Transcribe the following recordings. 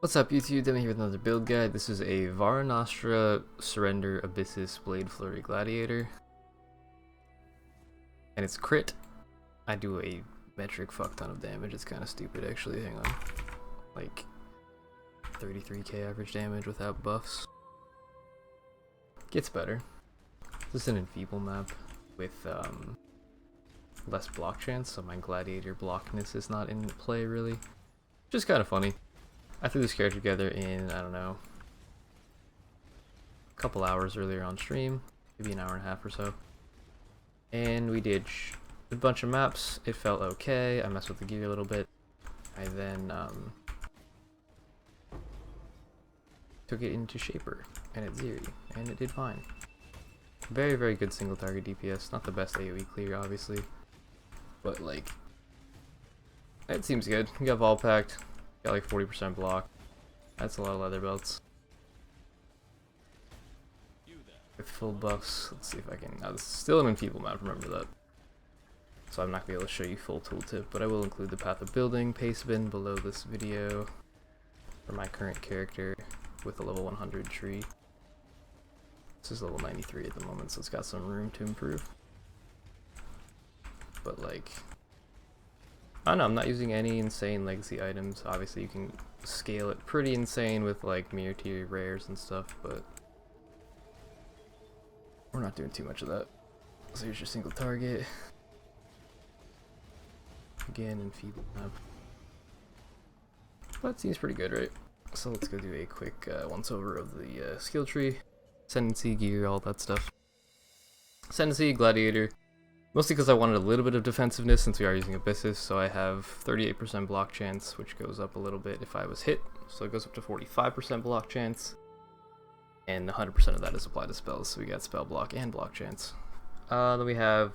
What's up YouTube, Demi here with another build guide. This is a Varunastra Surrender Abyssus Blade Flurry Gladiator. And it's crit. I do a metric fuck ton of damage, it's kind of stupid actually, hang on. Like 33k average damage without buffs. Gets better. This is an enfeeble map with less block chance, so my Gladiator blockness is not in play really. Which is kind of funny. I threw this character together in, I don't know, a couple hours earlier on stream, maybe an hour and a half or so. And we did a bunch of maps. It felt okay. I messed with the gear a little bit. I then took it into Shaper, and it zeroed, and it did fine. Very, very good single target DPS. Not the best AoE clear, obviously, but like, it seems good. We got Vol packed. Got like 40% block. That's a lot of leather belts. With full buffs. Let's see if I can. Now this is still an enfeeble map, remember that. So I'm not going to be able to show you full tooltip, but I will include the path of building paste bin below this video for my current character with a level 100 tree. This is level 93 at the moment, so it's got some room to improve. But like, I don't know, I'm not using any insane legacy items. Obviously you can scale it pretty insane with like mirror tier rares and stuff, but we're not doing too much of that. So here's your single target. Again, enfeeble map. But it seems pretty good, right? So let's go do a quick once over of the skill tree. Ascendancy, gear, all that stuff. Ascendancy, Gladiator. Mostly because I wanted a little bit of defensiveness since we are using Abyssus, so I have 38% block chance, which goes up a little bit if I was hit, so it goes up to 45% block chance, and 100% of that is applied to spells, so we got spell block and block chance. Then we have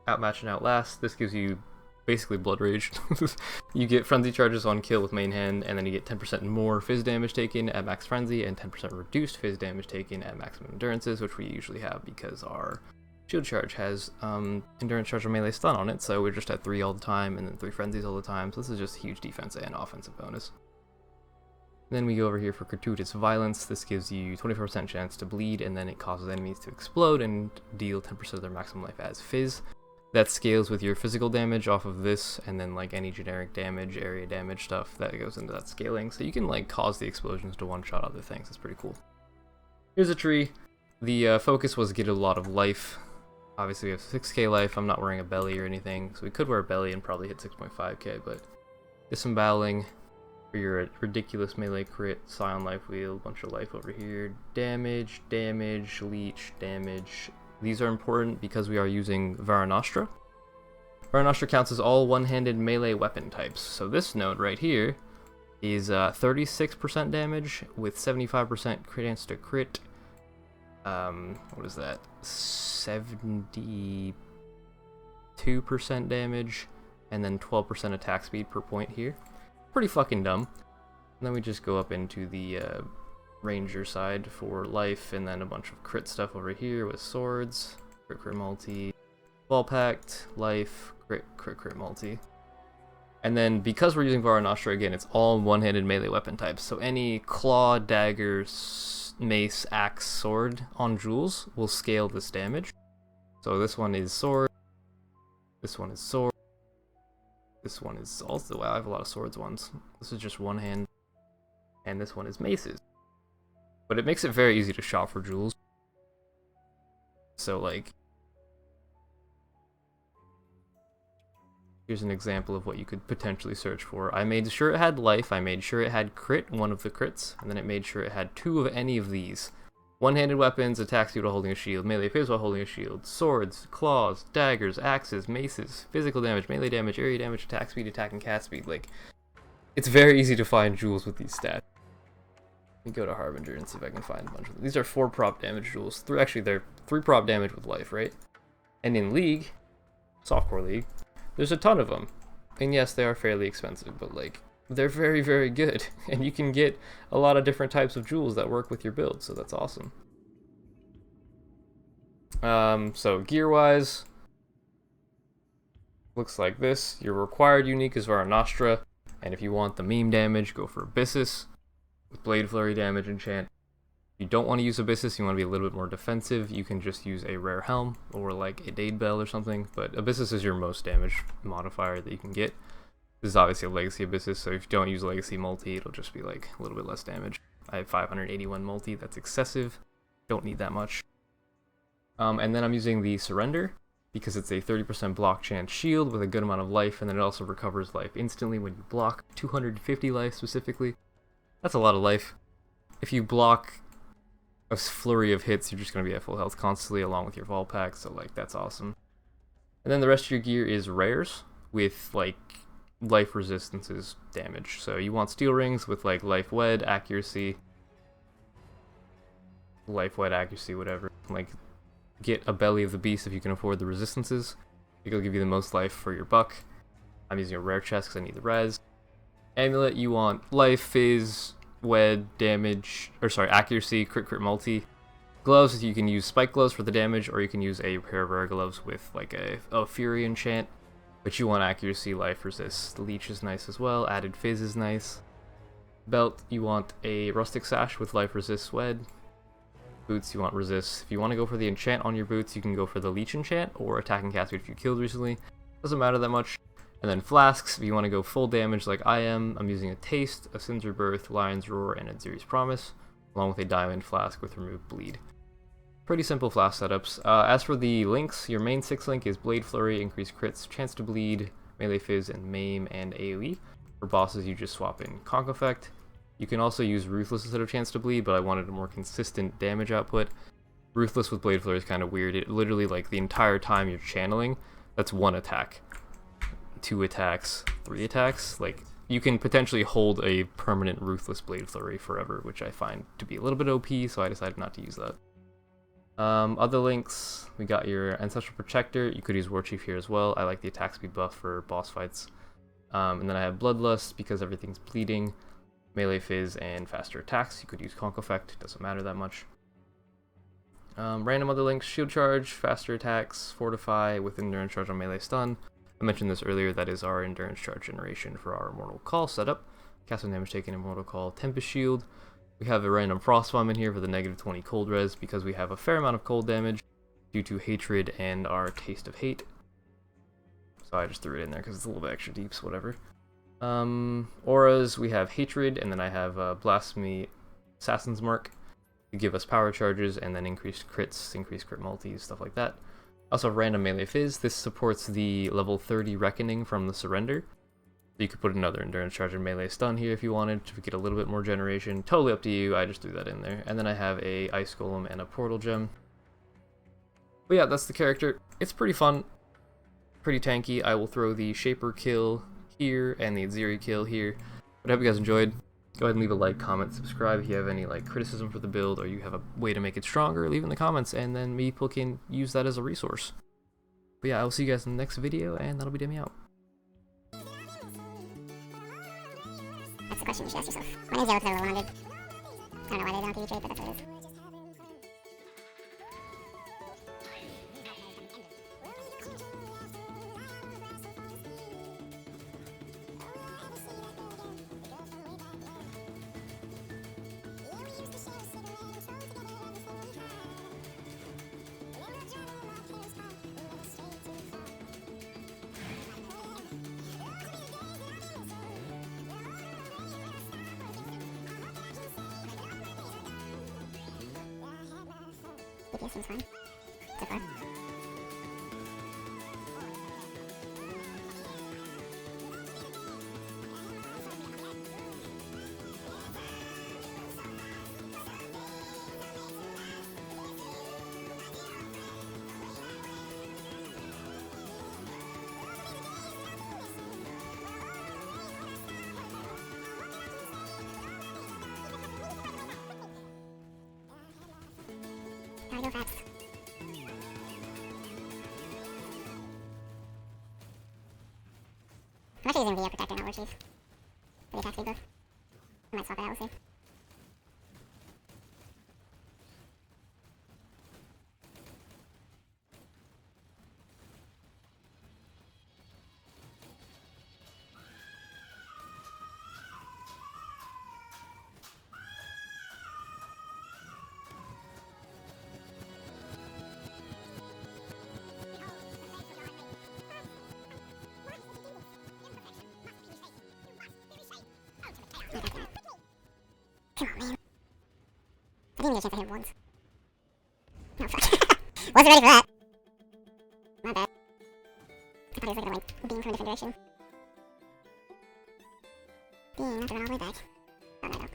Outmatch and Outlast. This gives you basically Blood Rage. You get Frenzy charges on kill with main hand, and then you get 10% more Fizz damage taken at max Frenzy, and 10% reduced Fizz damage taken at maximum endurances, which we usually have because our shield charge has endurance charge or melee stun on it, so we're just at 3 all the time and then 3 frenzies all the time, so this is just huge defense and offensive bonus. Then we go over here for gratuitous violence. This gives you 24% chance to bleed, and then it causes enemies to explode and deal 10% of their maximum life as fizz. That scales with your physical damage off of this, and then like any generic damage, area damage stuff that goes into that scaling, so you can like cause the explosions to one-shot other things. It's pretty cool. Here's a tree. The focus was get a lot of life. Obviously we have 6k life. I'm not wearing a belly or anything, so we could wear a belly and probably hit 6.5k, but disemboweling for your ridiculous melee crit, Scion life wheel, bunch of life over here, damage, damage, leech, damage. These are important because we are using Varunastra. Varunastra counts as all one-handed melee weapon types, so this node right here is 36% damage with 75% crit chance to crit. What is that? 72% damage, and then 12% attack speed per point here. Pretty fucking dumb. And then we just go up into the ranger side for life, and then a bunch of crit stuff over here with swords, crit multi, ball packed, life, crit multi. And then because we're using Varunastra again, it's all one-handed melee weapon types. So any claw, dagger, mace, axe, sword on jewels will scale this damage. So this one is sword, this one is sword, this one is also, wow, I have a lot of swords ones. This is just one hand, and this one is maces. But it makes it very easy to shop for jewels. So like, here's an example of what you could potentially search for. I made sure it had life, I made sure it had crit, one of the crits, and then it made sure it had 2 of any of these. One-handed weapons, attack speed while holding a shield, melee phase while holding a shield, swords, claws, daggers, axes, maces, physical damage, melee damage, area damage, attack speed, attack and cast speed. Like, it's very easy to find jewels with these stats. Let me go to Harbinger and see if I can find a bunch of them. These are 4 prop damage jewels. Actually, they're 3 prop damage with life, right? And in League, Softcore League, there's a ton of them. And yes, they are fairly expensive, but like, they're very, very good. And you can get a lot of different types of jewels that work with your build, so that's awesome. So gear-wise, looks like this. Your required unique is Varunastra, and if you want the meme damage, go for Abyssus. with Blade Flurry damage enchant. If you don't want to use Abyssus, you want to be a little bit more defensive, you can just use a Rare Helm or like a Dade Bell or something, but Abyssus is your most damage modifier that you can get. This is obviously a Legacy Abyssus, so if you don't use Legacy multi, it'll just be like a little bit less damage. I have 581 multi, that's excessive, don't need that much. And then I'm using the Surrender, because it's a 30% block chance shield with a good amount of life, and then it also recovers life instantly when you block, 250 life specifically. That's a lot of life. If you block a flurry of hits, you're just going to be at full health constantly along with your Vol Pack, so like that's awesome. And then the rest of your gear is rares with like life resistances damage. So you want steel rings with like life wed, accuracy, whatever. Like get a belly of the beast if you can afford the resistances. It'll give you the most life for your buck. I'm using a rare chest because I need the res. Amulet, you want life, fizz, wed, damage, or sorry, accuracy, crit multi. Gloves, you can use spike gloves for the damage, or you can use a pair of rare gloves with like a fury enchant. But you want accuracy, life, resist. The leech is nice as well. Added fizz is nice. Belt, you want a rustic sash with life, resist, wed. Boots, you want resist. If you want to go for the enchant on your boots, you can go for the leech enchant or attacking cascade if you killed recently. Doesn't matter that much. And then flasks, if you want to go full damage like I am, I'm using a taste, a sin's rebirth, lion's roar, and a Ziri's promise, along with a diamond flask with remove bleed. Pretty simple flask setups. As for the links, your main 6 link is Blade Flurry, increase crits, chance to bleed, melee fizz, and maim and AoE. For bosses, you just swap in Conk Effect. You can also use Ruthless instead of chance to bleed, but I wanted a more consistent damage output. Ruthless with Blade Flurry is kind of weird. It literally, like, the entire time you're channeling, that's 1 attack. 2 attacks, 3 attacks. Like, you can potentially hold a permanent Ruthless Blade Flurry forever, which I find to be a little bit OP, so I decided not to use that. Other links, we got your Ancestral Protector. You could use War Chief here as well. I like the attack speed buff for boss fights. And then I have Bloodlust because everything's bleeding. Melee fizz and faster attacks. You could use Conk Effect, doesn't matter that much. Random other links, Shield Charge, faster attacks, Fortify with Endurance Charge on melee stun. I mentioned this earlier, that is our Endurance Charge generation for our Immortal Call setup. Cast when damage taken, Immortal Call, Tempest Shield. We have a random Frost Bomb in here for the -20 cold res because we have a fair amount of cold damage due to Hatred and our Taste of Hate. So I just threw it in there because it's a little bit extra deep, so whatever. Auras, we have Hatred, and then I have Blasphemy, Assassin's Mark to give us power charges, and then increased crits, increased crit multis, stuff like that. Also random melee fizz. This supports the level 30 Reckoning from the Surrender. So you could put another Endurance Charge and melee stun here if you wanted to get a little bit more generation. Totally up to you, I just threw that in there. And then I have a Ice Golem and a Portal Gem. But yeah, that's the character. It's pretty fun, pretty tanky. I will throw the Shaper kill here and the Ziri kill here. But I hope you guys enjoyed. Go ahead and leave a like, comment, subscribe if you have any like criticism for the build or you have a way to make it stronger, leave in the comments, and then me can use that as a resource. But yeah, I will see you guys in the next video, and that'll be Demi out. That's the question you should ask yourself. My name's Alex, level 100. I don't know why they don't do trade, but that's what it is. DPS seems fine, so far. Go fast. I'm actually using VO Protector, not War Chief. For the attack speed buff. I might swap it out, we'll see. give me a chance to hit him once. Oh fuck. Wasn't ready for that. My bad. I thought he was like gonna like beam from a different direction. Beam, I have to run all the way back. Oh no, no.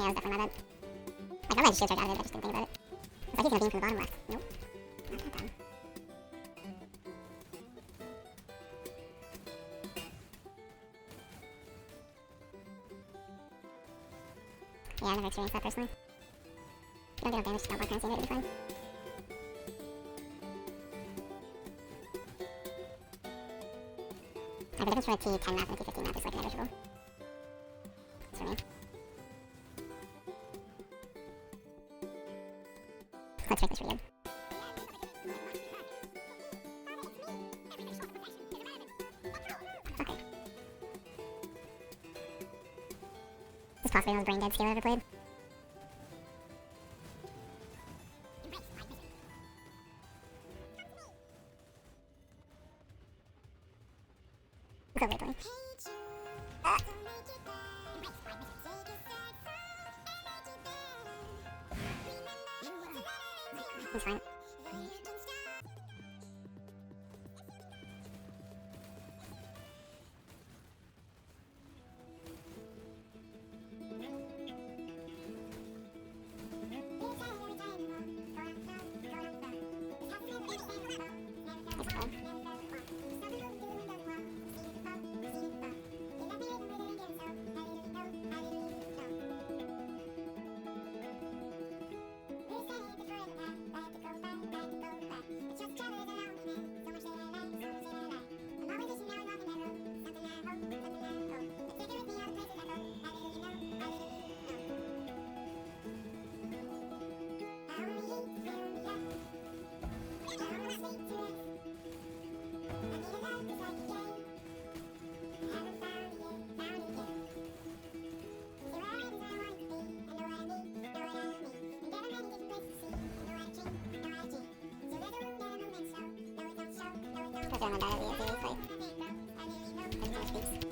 Yeah, that was definitely my bad. Like, I might just shield charge out of it, I just didn't think about it. It's like he's gonna beam from the bottom left. Nope. Not that bad. Yeah, I've never experienced that personally. You don't get no damage, don't block currency, and it'll be fine. Like, the difference between a T10 map and a T15 map is like negligible. It's for me. Let's make this really good. Okay. This is possibly the most brain dead skill I've ever played. Go away, Tony. He's fine. I'm gonna die at the end of the play.